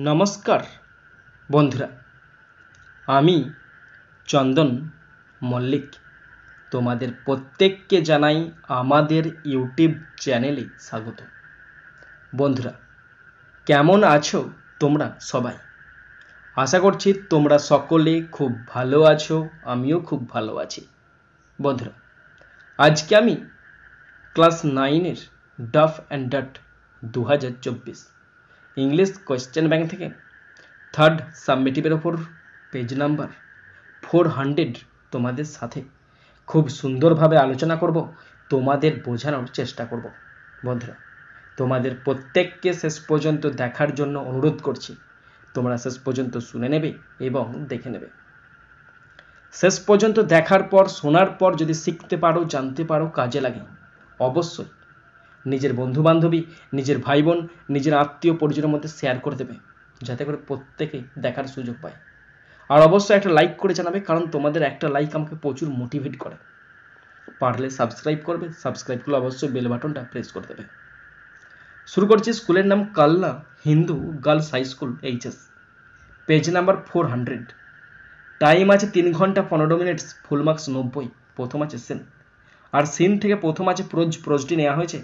নমস্কার বন্ধুরা, আমি চন্দন মল্লিক তোমাদের প্রত্যেককে জানাই আমাদের ইউটিউব চ্যানেলে স্বাগত। বন্ধুরা, কেমন আছো তোমরা সবাই? আশা করছি তোমরা সকলে খুব ভালো আছো, আমিও খুব ভালো আছি। বন্ধুরা, আজকে আমি ক্লাস 9-এর ডাফ অ্যান্ড ডাট 2024 ইংলিশ কোয়েশ্চেন ব্যাংক থেকে থার্ড সাবমিটিভের ওপর পেজ নাম্বার 400 তোমাদের সাথে খুব সুন্দরভাবে আলোচনা করব, তোমাদের বোঝানোর চেষ্টা করব। বন্ধুরা, তোমাদের প্রত্যেককে শেষ পর্যন্ত দেখার জন্য অনুরোধ করছি। তোমরা শেষ পর্যন্ত শুনে নেবে এবং দেখে নেবে। শেষ পর্যন্ত দেখার পর, শোনার পর যদি শিখতে পারো, জানতে পারো, কাজে লাগে, অবশ্যই নিজের বন্ধুবান্ধবী, নিজের ভাই বোন, নিজের আত্মীয় পরিজনের মধ্যে শেয়ার করে দেবে, যাতে করে প্রত্যেকে দেখার সুযোগ পায়। আর অবশ্যই একটা লাইক করে জানাবে, কারণ তোমাদের একটা লাইক আমাকে প্রচুর মোটিভেট করে। পারলে সাবস্ক্রাইব করবে, সাবস্ক্রাইব করলে অবশ্যই বেল বাটনটা প্রেস করে দেবে। শুরু করছি। স্কুলের নাম Kalna Hindu girls high school, H S, page number 400। Time আছে 3 ঘন্টা 15 মিনিট, ফুল মার্কস 90। প্রথম আছে সেন, আর সিন থেকে প্রথম আছে প্রোজটি নেওয়া হয়েছে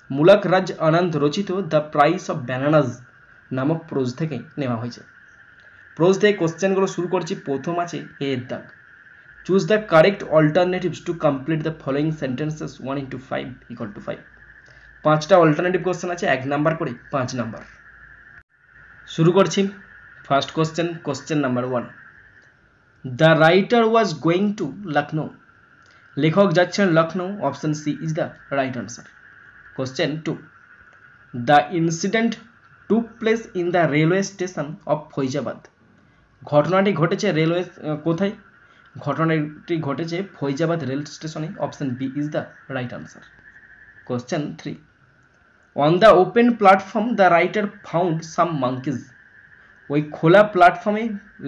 মুলাক রাজ আনন্দ রচিত দ্য প্রাইস অফ ব্যানানাজ নামক প্রোজ থেকে নেওয়া হয়েছে। প্রোজ থেকে কোশ্চেনগুলো শুরু করছি। প্রথম আছে এ এর দাগ। Choose the correct alternatives to complete the following sentences 1 into 5 = 5। 5টা অল্টারনেটিভ কোশ্চেন আছে, 1 নাম্বার করে 5 নাম্বার। শুরু করছি। First question, question number 1। The writer was going to Lucknow. লেখক যাচ্ছেন Lucknow. Option C is the right answer. Question 2। The incident took place in the railway station of Faizabad. ঘটনাটি ঘটেছে railway কোথায়? ঘটনাটি ঘটেছে ফৈজাবাদ রেল স্টেশনে। Option B is the right answer. Question 3। On the open platform the writer found some monkeys. ওই খোলা প্ল্যাটফর্মে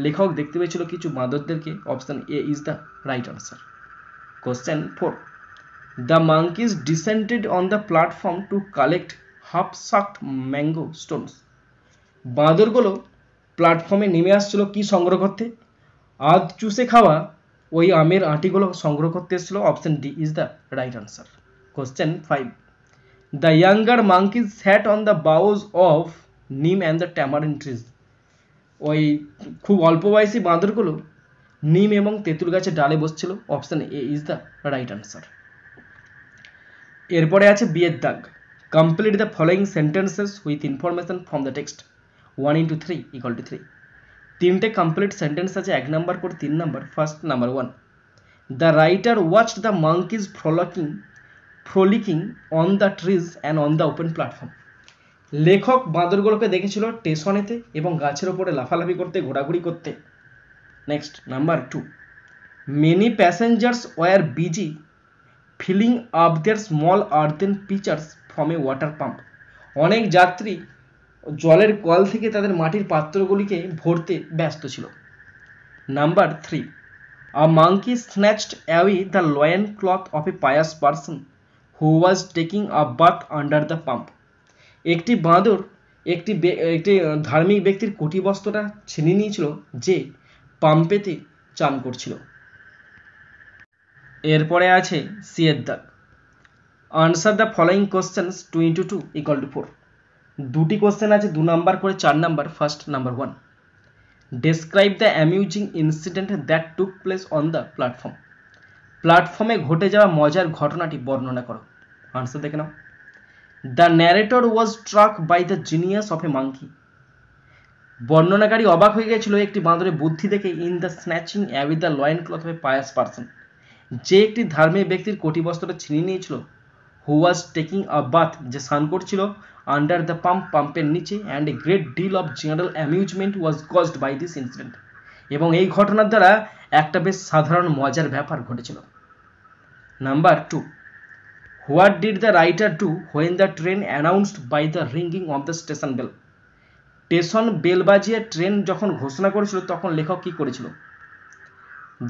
লেখক দেখতে পেয়েছিল কিছু বাঁদরদেরকে। Option A is the right answer. Question 4। The monkeys descended on the platform to collect half sucked mango stones. বাঁদরগুলো প্ল্যাটফর্মে নেমে আসছিল কি সংগ্রহ করতে? আধ চুষে খাওয়া ওই আমের আঁটিগুলো সংগ্রহ করতে এসেছিল। Option D is the right answer. Question 5। The younger monkeys sat on the boughs of neem and the tamarind trees. ওই খুব অল্প বয়সী বাঁদরগুলো নিম এবং তেঁতুল গাছের ডালে বসছিল। Option A is the right answer. এরপরে আছে বি এর দাগ। Complete the following sentences with information from the text 1 into 3 = 3। 3টে কমপ্লিট সেন্টেন্স আছে, 1 নাম্বার করে 3 number. First number 1। The writer watched the monkeys frolicking on the trees and on the open platform. লেখক বাঁদরগুলোকে দেখেছিল স্টেশনেতে এবং গাছের ওপরে লাফালাফি করতে, ঘোরাঘুরি করতে। Next number 2। Many passengers were busy filling up their small earthen pitchers from a water pump. অনেক যাত্রী জলের কল থেকে তাদের মাটির পাত্রগুলিকে ভরতে ব্যস্ত ছিল। Number 3। A monkey snatched away the loin cloth of a pious person who was taking a bath under the pump. একটি বাঁদর একটি ধার্মিক ব্যক্তির কটি বস্ত্রটা ছিনিয়ে নিয়েছিল যে পাম্পেতে চান করছিল। এরপরে আছে সি এর দাগ। Answer the following questions 2 into 2 = 4। 2টি কোশ্চেন আছে, 2 নাম্বার করে 4 number. First number 1। Describe the amusing incident that took place on the platform. প্ল্যাটফর্মে ঘটে যাওয়া মজার ঘটনাটি বর্ণনা করো। আনসার দেখে নাও। The narrator was struck by the genius of a monkey. বর্ণনাকারী অবাক হয়ে গেছিল একটি বাঁদরের বুদ্ধি দেখে। In the snatching away the loin cloth of a pious person. যে একটি ধার্মিক ব্যক্তির কোটি বস্ত্রটা ছিনিয়ে নিয়েছিল। হু ওয়াজ টেকিং আ বাথ, যে স্নান করছিল। আন্ডার দ্য পাম্প, পাম্পের নিচে। And a great deal of general amusement was caused by this incident. এবং এই ঘটনার দ্বারা একটা বেশ সাধারণ মজার ব্যাপার ঘটেছিল। Number 2। What did the writer do when the train announced by the ringing of the station bell. Station bell বাজিয়ে ট্রেন যখন ঘোষণা করেছিল তখন লেখক কি করেছিল?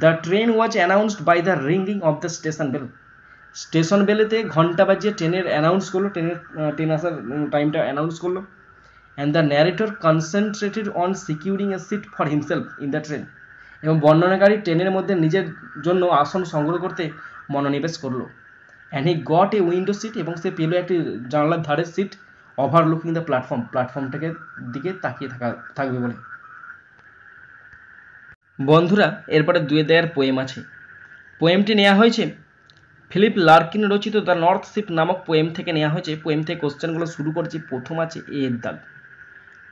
The train was announced by the ringing of the station bell. Station বেলেতে ঘন্টা বাজিয়ে ট্রেনের অ্যানাউন্স করলো, ট্রেন আসার টাইমটা অ্যানাউন্স করলো। And the narrator concentrated on securing a seat for himself in the train. এবং বর্ণনাকারী ট্রেনের মধ্যে নিজের জন্য আসন সংগ্রহ করতে মনোনিবেশ করলো। And he got a window seat, এবং সে পেল একটি জানলার ধারের সিট ওভারলুকিং দ্য প্ল্যাটফর্ম, প্ল্যাটফর্মটাকে দিকে তাকিয়ে থাকবে বলে। বন্ধুরা, এরপরে দুয়ের দাগের পোয়েম আছে। পোয়েমটি নেওয়া হয়েছে ফিলিপ লার্কিন রচিত দ্য নর্থ শিপ নামক পোয়েম থেকে নেওয়া হয়েছে। পোয়েম থেকে কোশ্চেনগুলো শুরু করছি। প্রথম আছে এ এর দাগ।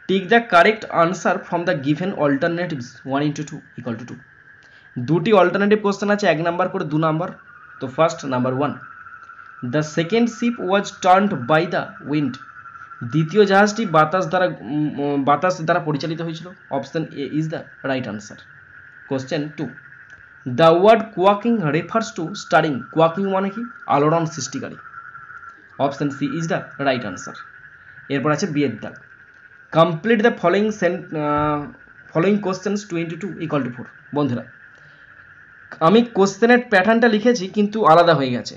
Tick the correct answer from the given alternatives 1:2 = 2। দুটি অল্টারনেটিভ কোশ্চেন আছে, 1 নাম্বার করে 2 নাম্বার। তো first number 1, the second ship was turned by the wind. দ্বিতীয় জাহাজটি বাতাস দ্বারা পরিচালিত হয়েছিল। Option A is the right answer. Question 2, the word quaking refers to stirring. Quaking মানে কি? আলোড়ন সৃষ্টিকারী। Option C is the right answer. এরপর আছে বি এর দাগ। Complete the following questions 2:2 = 4। বন্ধুরা, আমি কোশ্চেনের প্যাটার্নটা লিখেছি কিন্তু আলাদা হয়ে গেছে।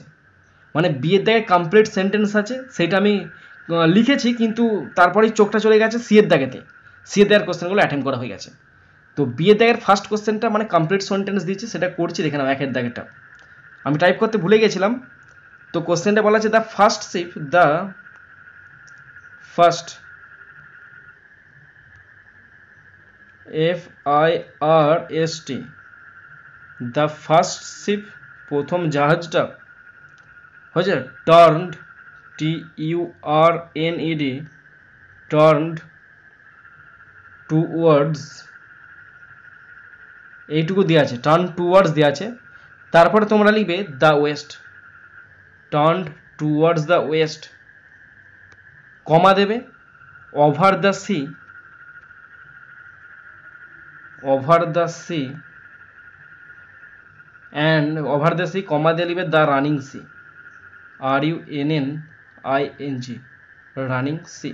মানে বি এর দাগে কমপ্লিট সেন্টেন্স আছে, সেটা আমি লিখেছি কিন্তু তারপরেই চোখটা চলে গেছে সি এর দাগেতে। সি এর দাগের কোশ্চেনগুলো অ্যাটেম্প করা হয়ে গেছে। তো বি এর দাগের ফার্স্ট কোশ্চেনটা মানে কমপ্লিট সেন্টেন্স দিয়েছি, সেটা করছি। দেখে নাও 1 এর দাগেরটা আমি টাইপ করতে ভুলে গেছিলাম। তো কোশ্চেনটা বলা আছে the first sheep, the first FIRST, the first sheep প্রথম জাহাজটা হয়েছে টার্নড TURNED, টার্নড টুওয়ার্ডস, এইটুকু দেওয়া আছে, টার্ন টুওয়ার্ডস দেওয়া আছে। তারপরে তোমরা লিখবে the west, turned towards the west, comma দেবে over the sea, over the sea, and over the sea comma দিয়ে লিখবে the running sea, RUNNING, running sea.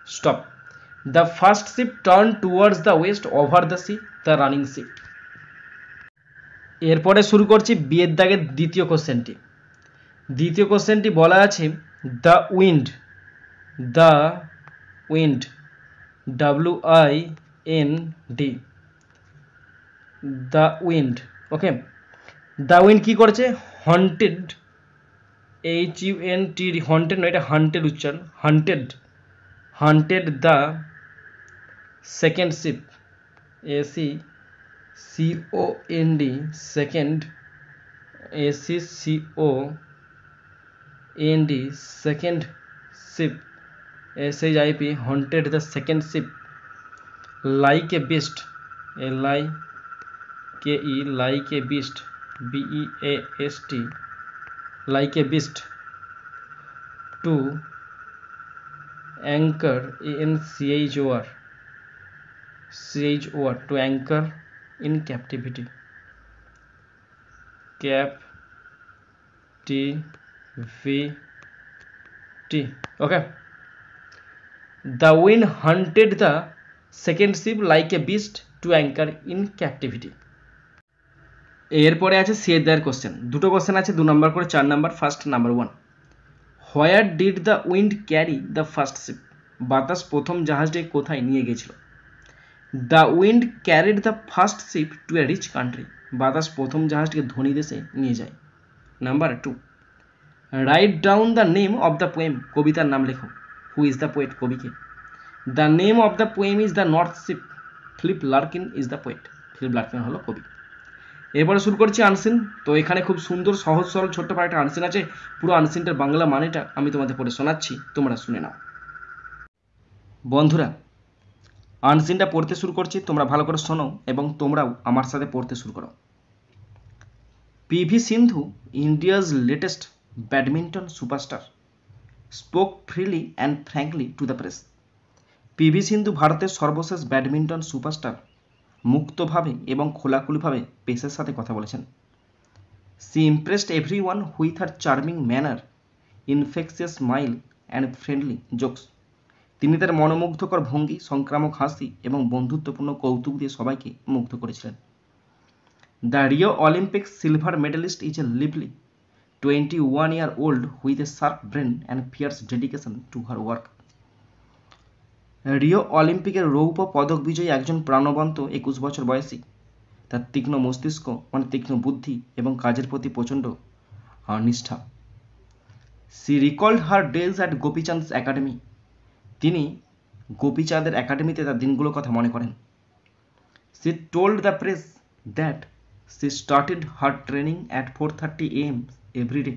Stop. The first ship turn towards the west, over the sea, the running sea. এরপরে শুরু করছি B এর দাগের দ্বিতীয় কোশ্চেনটি। দ্বিতীয় কোশ্চেনটি বলা আছে the wind, the wind, WIND, the wind. Okay, the wind কি করেছে? হন্টেড, HUNTED, হন্টেড নয়, এটা হান্টেড উচ্চারণ, haunted, haunted the second ship, SECOND, second, SECOND, second ship, SHIP, haunted the second ship like a beast, LIKE, like a beast, BEAST, like a beast, to anchor, ANCHOR, to anchor in captivity, captivity. Okay, the wind hunted the second ship like a beast to anchor in captivity. এরপরে আছে C এর দাগের question. দুটো question আছে, 2 number করে 4 number. First number 1, where did the wind carry the first ship. বাতাস প্রথম জাহাজটি কোথায় নিয়ে গেছিল? The wind carried the first ship to a rich country. বাতাস প্রথম জাহাজটিকে ধনী দেশে নিয়ে যায়। Number 2, write down the name of the poem. কবিতার নাম লেখো। Who is the poet? কবিকে। The name of the poem is the north ship, Philip Larkin is the poet. Philip Larkin হলো কবি। এরপরে শুরু করছি আনসিন। তো এখানে খুব সুন্দর সহজ সরল ছোট্ট পারে একটা আনসিন আছে। পুরো আনসিনটার বাংলা মানেটা আমি তোমাদের পড়ে শোনাচ্ছি, তোমরা শুনে নাও। বন্ধুরা, আনসিনটা পড়তে শুরু করছি, তোমরা ভালো করে শোনো এবং তোমরাও আমার সাথে পড়তে শুরু করো। PV Sindhu, India's latest badminton superstar, spoke freely and frankly to the press. PV সিন্ধু ভারতের সর্বশেষ ব্যাডমিন্টন সুপারস্টার মুক্তভাবে এবং খোলাখুলিভাবে পেসের সাথে কথা বলেছেন। She impressed everyone with her charming manner, infectious smile and friendly jokes. তিনি তার মনোমুগ্ধকর ভঙ্গি, সংক্রামক হাসি এবং বন্ধুত্বপূর্ণ কৌতুক দিয়ে সবাইকে মুগ্ধ করেছিলেন। The Rio Olympics silver medalist is a lively 21-year-old with a sharp brain and fierce dedication to her work. Rio অলিম্পিকের রৌপ্য পদক বিজয়ী একজন প্রাণবন্ত 21 বছর বয়সী, তার তীক্ষ্ণ মস্তিষ্ক মানে তীক্ষ্ণ বুদ্ধি এবং কাজের প্রতি প্রচণ্ড নিষ্ঠা। She recalled her days at Gopichand's academy, তিনি গোপীচাঁদের একাডেমিতে তার দিনগুলোর কথা মনে করেন। She told the press that she started her training at 4:30 AM every day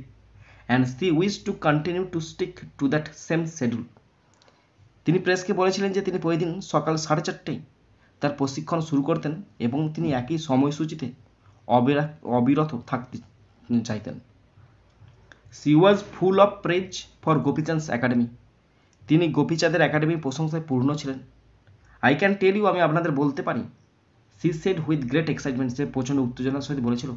and she wish to continue to stick to that same schedule. তিনি প্রেসকে বলেছিলেন যে তিনি প্রতিদিন সকাল 4:30টায় তার প্রশিক্ষণ শুরু করতেন এবং তিনি একই সময়সূচিতে অবিরত থাকতে চাইতেন। She was full of praise for Gopichand's academy, তিনি গোপীচাঁদের একাডেমির প্রশংসায় পূর্ণ ছিলেন। আই ক্যান টেল ইউ, আমি আপনাদের বলতে পারি, she said with great excitement, সে প্রচণ্ড উত্তেজনার সহিত বলেছিল,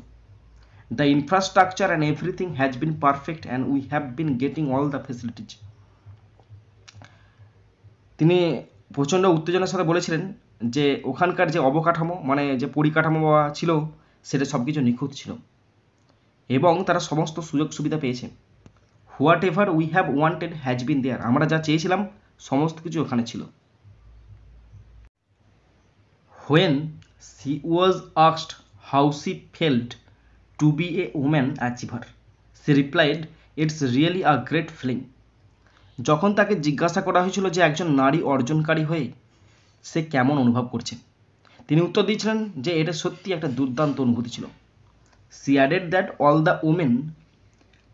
the infrastructure and everything has been perfect and we have been getting all the facilities. তিনি প্রচণ্ড উত্তেজনার সাথে বলেছিলেন যে ওখানকার যে অবকাঠামো মানে যে পরিকাঠামো ছিল সেটা সব কিছু নিখুঁত ছিল এবং তারা সমস্ত সুযোগ সুবিধা পেয়েছে। Whatever we have wanted has been there, আমরা যা চেয়েছিলাম সমস্ত কিছু ওখানে ছিল। When she was asked how she felt to be a woman achiever, she replied, it's really a great feeling. যখন তাকে জিজ্ঞাসা করা হয়েছিল যে একজন নারী অর্জনকারী হয়ে সে কেমন অনুভব করছে, তিনি উত্তর দিয়েছিলেন যে এটা সত্যি একটা দুর্দান্ত অনুভূতি ছিল। She added that all the women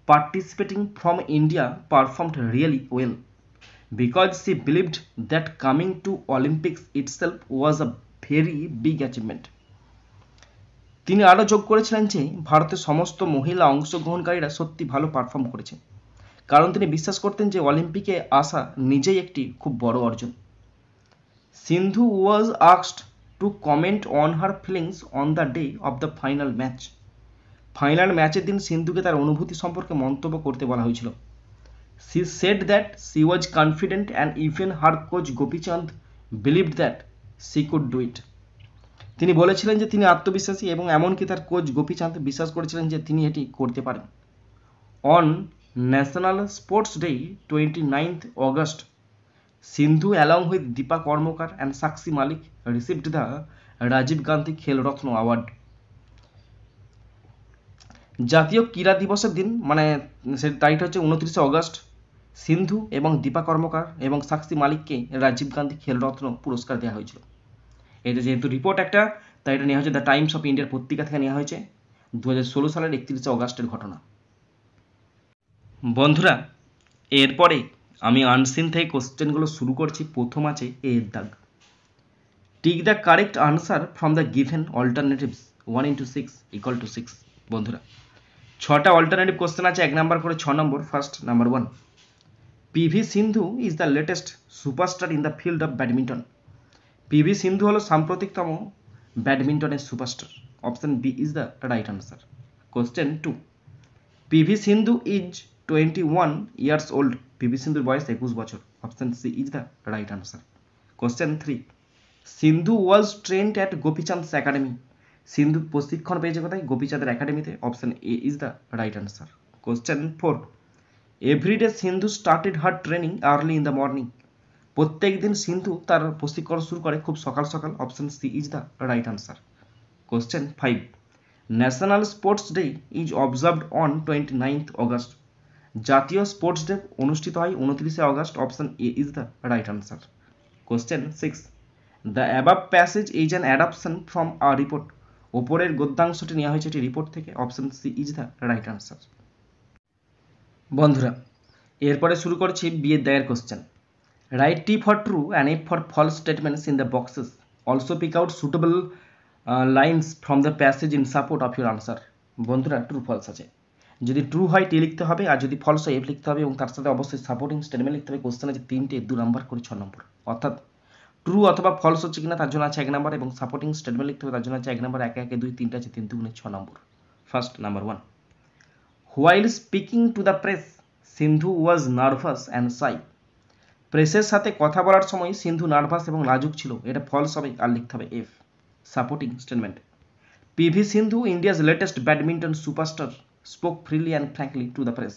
participating from India performed really well because she believed that coming to Olympics itself was a very big achievement. তিনি আরও যোগ করেছিলেন যে ভারতের সমস্ত মহিলা অংশগ্রহণকারীরা সত্যি ভালো পারফর্ম করেছে, কারণ তিনি বিশ্বাস করতেন যে অলিম্পিকে আসা নিজেই একটি খুব বড় অর্জন। Sindhu was asked to comment on her feelings on the day of the final match, final ম্যাচের দিন সিন্ধুকে তার অনুভূতি সম্পর্কে মন্তব্য করতে বলা হয়েছিল। She said that C was confident and even her coach Gopichand believed that C could do it. তিনি বলেছিলেন যে তিনি আত্মবিশ্বাসী এবং এমনকি তার কোচ গোপীচাঁদ বিশ্বাস করেছিলেন যে তিনি এটি করতে পারেন। On national sports day 29th August, Sindhu along with Deepa Karmakar and Sakshi Malik received the Rajiv Gandhi Khel Ratna Award. জাতীয় ক্রীড়া দিবসের দিন মানে সে তারিখটা হচ্ছে 29শে অগস্ট, সিন্ধু এবং দীপা কর্মকার এবং সাক্ষী মালিককে রাজীব গান্ধী খেলরত্ন পুরস্কার দেওয়া হয়েছিল। এটা যেহেতু রিপোর্ট একটা, তাই এটা নেওয়া হয়েছে দ্য টাইমস অফ ইন্ডিয়ার পত্রিকা থেকে নেওয়া হয়েছে 2016 সালের 31শে অগস্টের ঘটনা। বন্ধুরা, এরপরে আমি আনসিন থেকে কোশ্চেনগুলো শুরু করছি। প্রথম আছে এর দাগ। Tick the correct answer from the given alternatives 1 into 6 = 6। বন্ধুরা, 6টা অল্টারনেটিভ কোশ্চেন আছে, 1 নাম্বার করে 6 number. First number 1, PV Sindhu is the latest superstar in the field of badminton. PV Sindhu হলো সাম্প্রতিকতম ব্যাডমিন্টনের superstar. Option B is the right answer. Question 2, PV Sindhu is 21 years old। PV সিন্ধুর বয়স 21 বছর। Option C is the right answer. Question 3, Sindhu was trained at Gopichand's academy. সিন্ধু প্রশিক্ষণ পেয়েছে কোথায়? গোপীচাঁদের একাডেমিতে। Option A is the right answer. Question 4, everyday Sindhu started her training early in the morning. প্রত্যেক দিন সিন্ধু তার প্রশিক্ষণ শুরু করে খুব সকাল সকাল। Option C is the right answer. Question 5, national sports day is observed on 29th August। জাতীয় স্পোর্টস ডে অনুষ্ঠিত হয় 29শে অগস্ট। Option A is the right answer. Question 6, the above passage is an adaptation from a report. ওপরের গদ্যাংশটি নেওয়া হয়েছে একটি রিপোর্ট থেকে। Option C is the right answer. বন্ধুরা, এরপরে শুরু করছি বিয়ের দায়ের question. Write T for true and F for false statements in the boxes. Also pick out suitable lines from the passage in support of your answer. বন্ধুরা, true false আছে, যদি true হয় টি লিখতে হবে, আর যদি ফলস হয় এফ লিখতে হবে এবং তার সাথে অবশ্যই সাপোর্টিং স্টেটমেন্ট লিখতে হবে। কোশ্চেন আছে 3টে, 2 নাম্বার করে 6 নম্বর। অর্থাৎ ট্রু অথবা ফলস হচ্ছে কিনা তার জন্য আছে 1 নাম্বার এবং সাপোর্টিং স্টেটমেন্ট লিখতে হবে তার জন্য আছে 1 নাম্বার। 1 1 2 3টা আছে, 3 2 6 number. First number 1, while speaking to the press Sindhu was nervous and shy. প্রেসের সাথে কথা বলার সময় সিন্ধু নার্ভাস এবং লাজুক ছিল। এটা ফলস হবে, আর লিখতে হবে F. Supporting statement, PV Sindhu India's latest badminton superstar spoke freely and frankly to the press.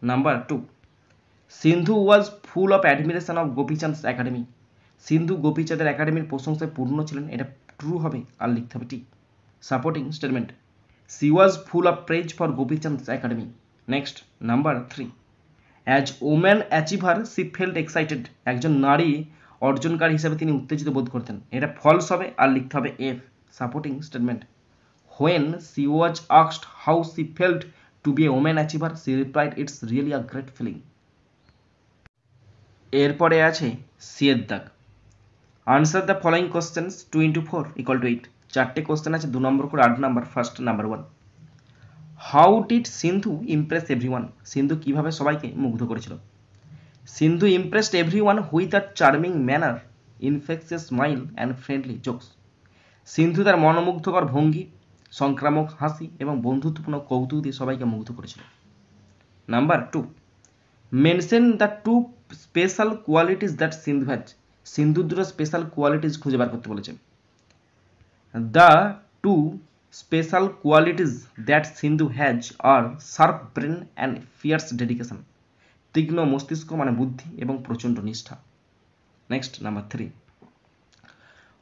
Number 2, Sindhu was full of admiration of Gopi Chand's academy. সিন্ধু গোপীচাঁদের একাডেমির প্রশংসায় পূর্ণ ছিলেন, এটা ট্রু হবে, আর লিখতে হবে টি। Supporting statement, she was full of praise for Gopichand's academy. Next number 3, as woman achiever she felt excited, একজন নারী অর্জনকারী হিসেবে তিনি উত্তেজিত বোধ করতেন, এটা ফলস হবে, আর লিখতে হবে F. Supporting statement, when she was asked how she felt to be a woman achiever, she replied, it's really a great feeling. এরপরে আছে সি এর দাগ, answer the following questions 2 into 4 = 8, চারটে কোশ্চেন আছে 2 নম্বর করে 8 number. First number 1, how did Sindhu impress everyone, Sindhu কিভাবে সবাইকে মুগ্ধ করেছিল? Sindhu impressed everyone with a charming manner, infectious smile and friendly jokes, Sindhu তার মনোমুগ্ধকর ভঙ্গি, সংক্রামক হাসি এবং বন্ধুত্বপূর্ণ কৌতুক দিয়ে সবাইকে মুগ্ধ করেছিল। Number 2, mention the 2 special qualities that Sindhu has, সিন্ধুর দুটো স্পেশাল কোয়ালিটিস খুঁজে বার করতে বলেছে। The 2 special qualities that Sindhu has are sharp brain and fierce dedication, তীক্ষ্ণ মস্তিষ্ক মানে বুদ্ধি এবং প্রচণ্ড নিষ্ঠা। Next number 3,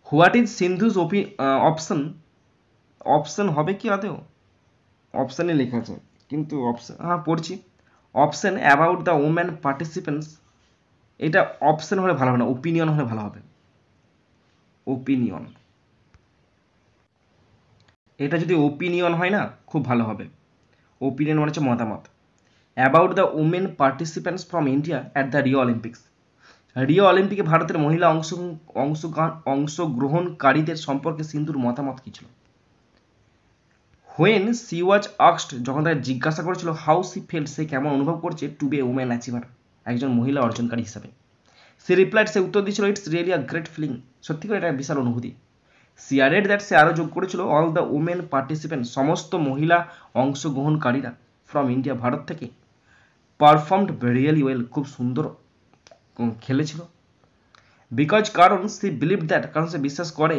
what is Sindhu's option, option হবে কি আদেও, অপশানে লেখা আছে কিন্তু অপশন, হ্যাঁ পড়ছি, option about the women participants, এটা অপশন হলে ভালো হবে না, ওপিনিয়ন হলে ভালো হবে, ওপিনিয়ন, এটা যদি ওপিনিয়ন হয় না খুব ভালো হবে, ওপিনিয়ন মানে হচ্ছে মতামত। About the women participants from India at the Rio Olympics, Rio অলিম্পিকে ভারতের মহিলা অংশগ্রহণকারীদের সম্পর্কে সিন্ধুর মতামত কী ছিল? হোয়েন সি ওয়াজ আস্কড, যখন তাকে জিজ্ঞাসা করেছিল হাউ সি ফেল্ট, সে কেমন অনুভব করছে to be a woman achiever, একজন মহিলা অর্জনকারী হিসাবে, সে রিপ্লাইড, সে উত্তর দিয়েছিল it's really a great feeling, সত্যি করে এটা বিশাল অনুভূতি। সি আরেড দ্যাট, সে আরও যোগ করেছিল অল দ্য উমেন পার্টিসিপেন্ট, সমস্ত মহিলা অংশগ্রহণকারীরা ফ্রম ইন্ডিয়া, ভারত থেকে, পারফর্মড রিয়েলি ওয়েল, খুব সুন্দর খেলেছিল। বিকজ, কারণ সি বিলিভ দ্যাট, কারণ সে বিশ্বাস করে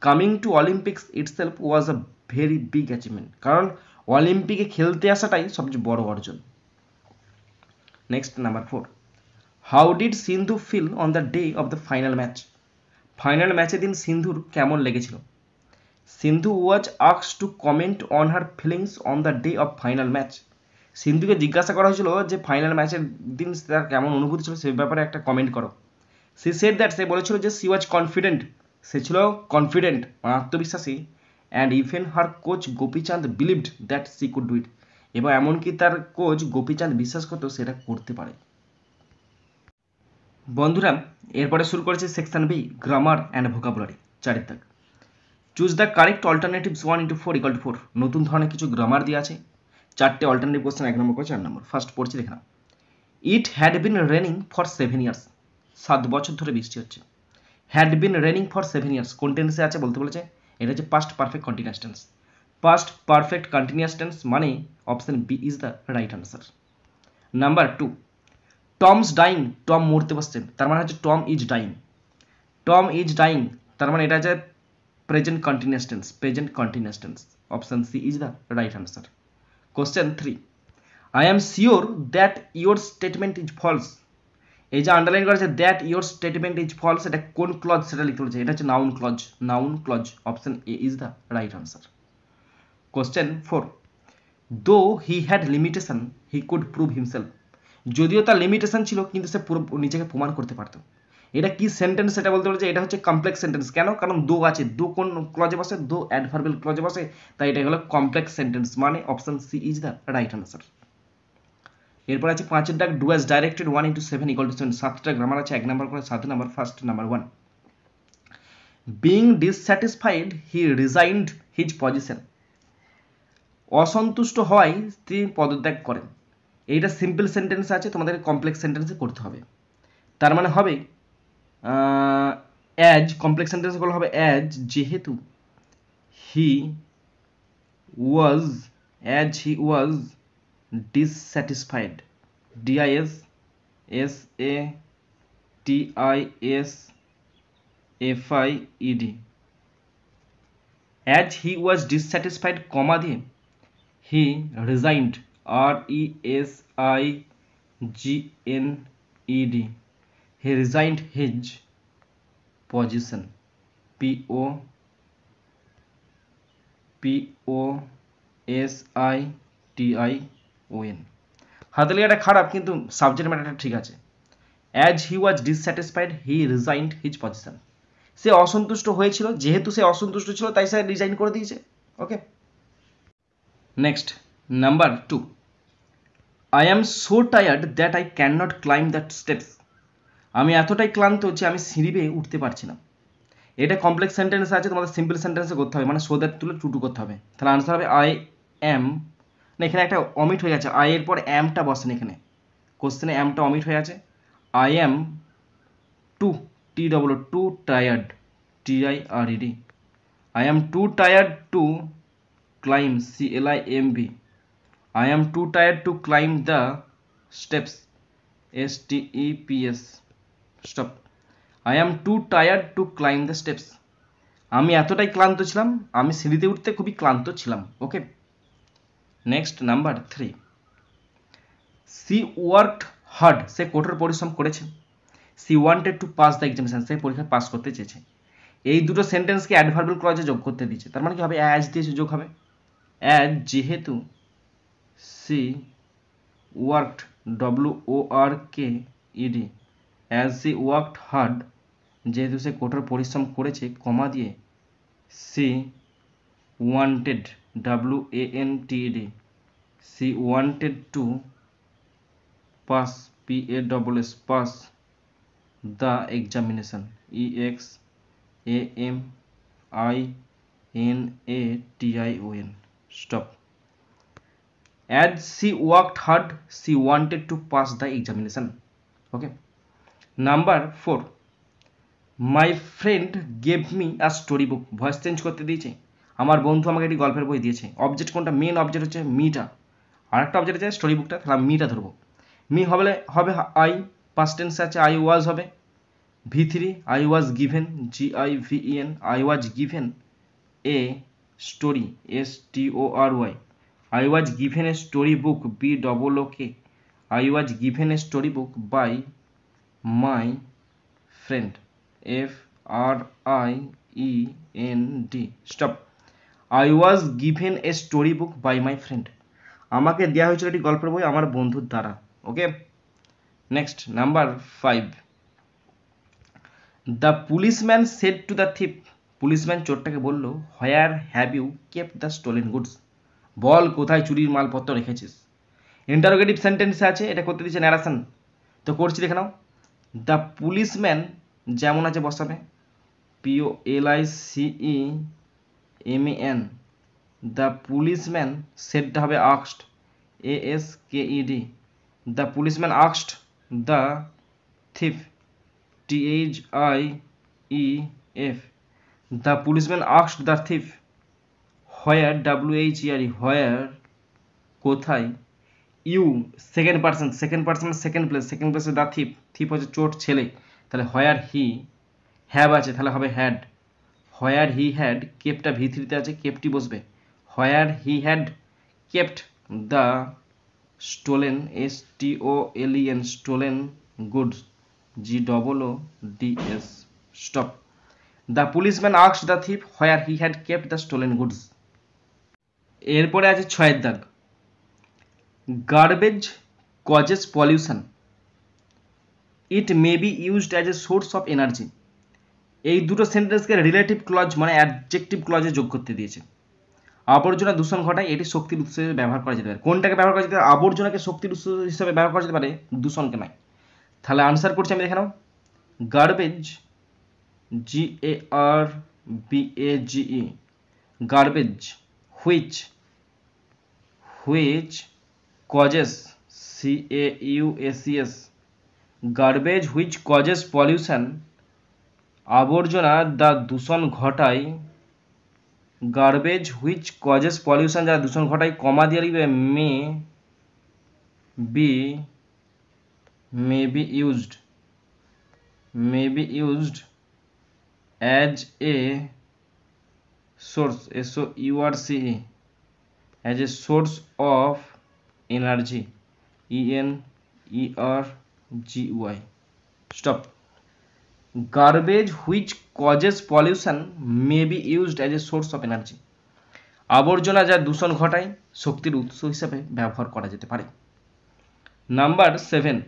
coming to Olympics itself was a very big achievement, কারণ অলিম্পিকে খেলতে আসাটাই সবচেয়ে বড় অর্জন। Next number 4, how did Sindhu feel on the day of the final match, final ম্যাচের দিন সিন্ধুর কেমন লেগেছিল? Sindhu was asked to comment on her feelings on the day of final match, সিন্ধুকে জিজ্ঞাসা করা হয়েছিল যে ফাইনাল ম্যাচের দিন তার কেমন অনুভূতি ছিল সে ব্যাপারে একটা কমেন্ট করো। সে সেড দ্যাট, সে বলেছিল যে সি ওয়াজ কনফিডেন্ট, সে ছিল কনফিডেন্ট আত্মবিশ্বাসী, and even her coach Gopichand believed that C could do it, এবং এমনকি তার কোচ গোপীচাঁদ বিশ্বাস করতো সেটা করতে পারে। বন্ধুরা এরপরে শুরু করেছে section B, grammar and vocabulary, 4 দাগ, choose the correct alternatives 1 into 4 = 4, নতুন ধরনের কিছু গ্রামার দিয়ে আছে, 4টে অল্টারনেটিভ কোশ্চেন, 1 নম্বর করে 4 নম্বর। ফার্স্ট পড়ছি দেখে নাও, it had been raining for 7 years, 7 বছর ধরে বৃষ্টি হচ্ছে। Had been raining for 7 years কোন টেন্সে আছে বলতে বলেছে, এটা হচ্ছে past perfect continuous tense, past perfect continuous tense মানে option B is the right answer. Number 2, Tom's dying, Tom মরতে বসছেন, তার মানে হচ্ছে Tom is dying, Tom is dying তার মানে এটা হচ্ছে present continuous tense, present continuous tense, option C is the right answer. Question 3, I am sure that your statement is false, এই যে আন্ডারলাইন করা আছে that your statement is false, এটা কোন ক্লজ সেটা লিখতে বলেছে, এটা হচ্ছে noun clause, noun clause, option A is the right answer. Question 4, though he had limitation he could prove himself, যদিও তার লিমিটেশন ছিল কিন্তু সে পুরো নিজেকে প্রমাণ করতে পারতো, এটা কি সেন্টেন্স সেটা বলতে বলেছে, এটা হচ্ছে কমপ্লেক্স সেন্টেন্স, কেন, কারণ দো আছে, দো কোন ক্লজে বসে, দো অ্যাডভার্বিয়াল ক্লজে বসে, তাই এটা হলো কমপ্লেক্স সেন্টেন্স, মানে option C is the right answer. এরপর আছে 5 দাগ, ডু অ্যাজ ডাইরেক্টেড 1 into 7 = 7, 7টা গ্রামার আছে, 1 নম্বর করে 7 number. First number 1, being dissatisfied he resigned his position, অসন্তুষ্ট হওয়ায় তিনি পদত্যাগ করেন, এইটা সিম্পল সেন্টেন্স আছে, তোমাদের কমপ্লেক্স সেন্টেন্সে করতে হবে, তার মানে হবে অ্যাজ, কমপ্লেক্স সেন্টেন্স গুলো হবে অ্যাজ, যেহেতু হি ওয়াজ dissatisfied, dissatisfied, as he was dissatisfied কমা দিয়ে he resigned, resigned, he resigned his position, POSITION। হাততালিটা খারাপ কিন্তু সাবজেক্ট ম্যাটারটা ঠিক আছে। As he was dissatisfied he resigned his position. সে অসন্তুষ্ট হয়েছিল, যেহেতু সে অসন্তুষ্ট ছিল তাই সে রিজাইন করে দিয়েছে। Okay, next number 2, I am so tired that I can not climb that steps. আমি এতটাই ক্লান্ত যে আমি সিঁড়ি বেয়ে উঠতে পারছি না। এটা কমপ্লেক্স সেন্টেন্স আছে, তোমাদের সিম্পল সেন্টেন্সে করতে হবে, মানে সো দ্যাট তুলে টু করতে হবে। তাহলে আনসার হবে আই অ্যাম, না এখানে একটা অমিট হয়ে গেছে, আই এর পর অ্যামটা বসেন, এখানে কোশ্চেনে অ্যামটা অমিট হয়ে আছে। I am two tired, TIRED, I am too tired to climb, CLIMB, I am too tired to climb the steps, STEPS, stop, I am too tired to climb the steps। আমি এতটাই ক্লান্ত ছিলাম, আমি সিঁড়িতে উঠতে খুবই ক্লান্ত ছিলাম। Okay, next number 3, she worked hard, সে কঠোর পরিশ্রম করেছে। She wanted to pass the examination, সে পরীক্ষা পাস করতে চেয়েছে। এই দুটো সেন্টেন্সকে অ্যাডভার্বাল ক্লজে যোগ করতে দিয়েছে, তার মানে কি হবে, অ্যাজ দিয়েছে যোগ হবে। অ্যাজ, যেহেতু she worked, WORKED, as she worked hard, যেহেতু সে কঠোর পরিশ্রম করেছে, কমা দিয়ে she wanted, WANTED, she wanted to pass, PASS, pass the examination, EXAMINATION, stop, as she worked hard she wanted to pass the examination। okay, number 4, my friend gave me a story book, voice change করতে দিয়েছে, আমার বন্ধু আমাকে একটি গল্পের বই দিয়েছে। Object কোনটা, মেন অবজেক্ট হচ্ছে মিটা, আর একটা অবজেক্ট আছে স্টোরি বুকটা, তাহলে মিটা ধরবো। মি হবে আই, পাস্ট টেন্স আছে আই ওয়াজ হবে, V3 I was given, GIVEN, I was given a story, STORY, I was given a story book, BOOK, I was given a story book by my friend, FRIEND, stop, I was given a story book by my friend, আমাকে দেওয়া হয়েছিল একটি গল্পের বই আমার বন্ধুর দ্বারা। Okay, next number 5, the policeman said to the thief, policeman চোরটাকে বলল, where have you kept the stolen goods, বল কোথায় চুরির মালপত্র রেখেছিস। ইন্টারোগেটিভ সেন্টেন্স আছে, এটা করতে দিচ্ছে ন্যারেশন, তো করছি দেখে নাও। দ্য পুলিশম্যান যেমন আছে বসাবে POLICEMAN, দ্য পুলিশম্যান, সেটটা হবে asked, ASKED, the policeman asked the thief, THIEF, the policeman asked the thief where, WHERE, where কোথায়, you second person second place the thief, thief হচ্ছে চোর ছেলে, তাহলে হোয়ার হি, হ্যাভ আছে তাহলে হবে হ্যাড, হোয়ার হি হ্যাড, কেপটা V3তে আছে, কেপটি বসবে, where he had kept the stolen, STOLEN, stolen goods, GOODS, stop, the policeman asked the thief where he had kept the stolen goods। এরপরে আছে 6 দাগ, garbage causes pollution, it may be used as a source of energy. এই দুটো সেন্টেন্সকে relative clause মানে adjective ক্লজে যোগ করতে দিয়েছে। আবর্জনা দূষণ ঘটায়, এটি শক্তির উৎস হিসেবে ব্যবহার করা যেতে পারে। কোনটাকে ব্যবহার করা যেতে পারে, আবর্জনাকে শক্তির উৎস হিসেবে ব্যবহার করা যেতে পারে, দূষণকে নয়। তাহলে আনসার করছি আমি, দেখে নাও, garbage, GARBAGE, garbage, which causes, CAUSES, garbage which causes pollution, আবর্জনা যা দূষণ ঘটায়, গার্বেজ হুইচ কজেস পলিউশন যা দূষণ ঘটায়, কমা দিয়ে লিখবে may be used as a source, SOURCE, as a source of energy, ENERGY, stop, garbage which causes pollution may be used as a source of energy. আবর্জনা যা দূষণ ঘটায় শক্তির উৎস হিসাবে ব্যবহার করা যেতে পারে। Number 7,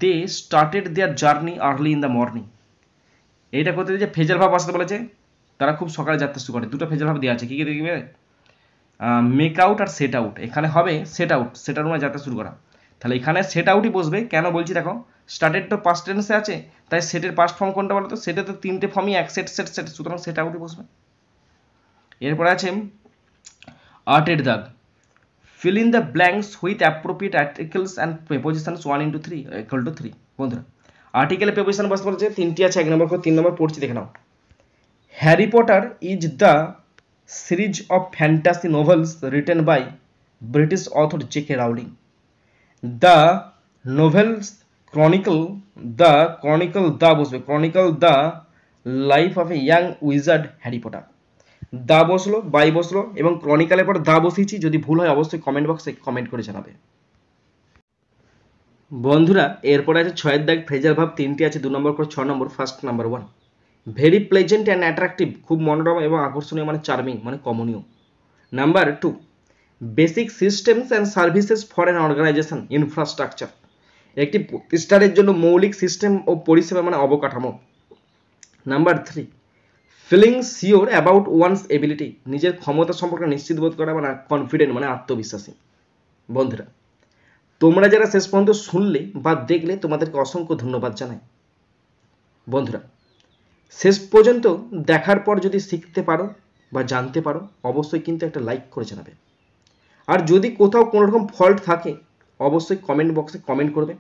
they started their journey early in the morning. এইটা করতে যে ফেজাল ভাব আসতে বলেছে, তারা খুব সকালে যাত্রা শুরু করে। দুটো ফেজাল ভাব দেওয়া আছে, কী কী দেখবে? মেক আউট আর সেট আউট। এখানে হবে সেট আউট, সেটার মানে যাত্রা শুরু করা। তাহলে এখানে সেট আউটই বসবে। কেন বলছি দেখো, স্টার্টেড তো পাস্ট টেন্সে আছে, তাই সেটের পাস্ট ফর্ম কোনটা বলো তো? সেটে তো তিনটে ফর্মই এক, সেট সেট সেট, সুতরাং সেট আউটই বসবে। এরপরে আছে আর্টের দাগ, fill in the blanks with appropriate articles and prepositions 1 into 3 equal to 3। বন্ধুরা আর্টিকেলে প্রেপোজিশন বসতে বলেছে, তিনটি আছে, 1 নম্বর করে 3 নম্বর পড়ছি, দেখে নাও। Harry Potter is the series of fantasy novels written by British author J K. Rowling. The novels chronicle the life of a young wizard Harry Potter. দা বসলো, বাই বসলো এবং ক্রনিকালের পর দা বসিয়েছি। যদি ভুল হয় অবশ্যই কমেন্ট বক্সে কমেন্ট করে জানাবে। বন্ধুরা এরপরে আছে 6 দাগ, ফ্রেজাল ভাব তিনটি আছে, 2 নম্বর করে 6 number. First number 1, very pleasant and attractive, খুব মনোরম এবং আকর্ষণীয় মানে চার্মিং মানে কমনীয়। Number 2, basic systems and services for an organisation infrastructure, একটি প্রতিষ্ঠানের জন্য মৌলিক সিস্টেম ও পরিষেবা মানে অবকাঠামো। Number 3, feeling sure about one's ability, নিজের ক্ষমতা সম্পর্কে নিশ্চিত বোধ করা মানে কনফিডেন্ট মানে আত্মবিশ্বাসী। বন্ধুরা তোমরা যারা শেষ পর্যন্ত শুনলে বা দেখলে তোমাদেরকে অসংখ্য ধন্যবাদ জানাই। বন্ধুরা শেষ পর্যন্ত দেখার পর যদি শিখতে পারো বা জানতে পারো অবশ্যই কিন্তু একটা লাইক করে জানাবে। আর যদি কোথাও কোনো রকম ফল্ট থাকে অবশ্যই কমেন্ট বক্সে কমেন্ট করবে।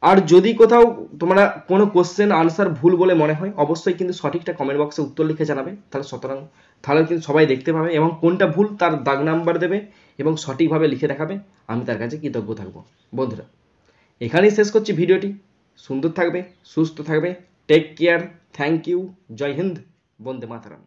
আর যদি কোথাও তোমরা কোনো কোশ্চেন আনসার ভুল বলে মনে হয় অবশ্যই কিন্তু সঠিকটা কমেন্ট বক্সে উত্তর লিখে জানাবে, তাহলে কিন্তু সবাই দেখতে পাবে এবং কোনটা ভুল তার দাগ নাম্বার দেবে এবং সঠিকভাবে লিখে দেখাবে। আমি তার কাছে কৃতজ্ঞ থাকবো। বন্ধুরা এখানেই শেষ করছি ভিডিওটি। সুন্দর থাকবে, সুস্থ থাকবে, টেক কেয়ার, থ্যাংক ইউ, জয় হিন্দ, বন্দে মাতরম।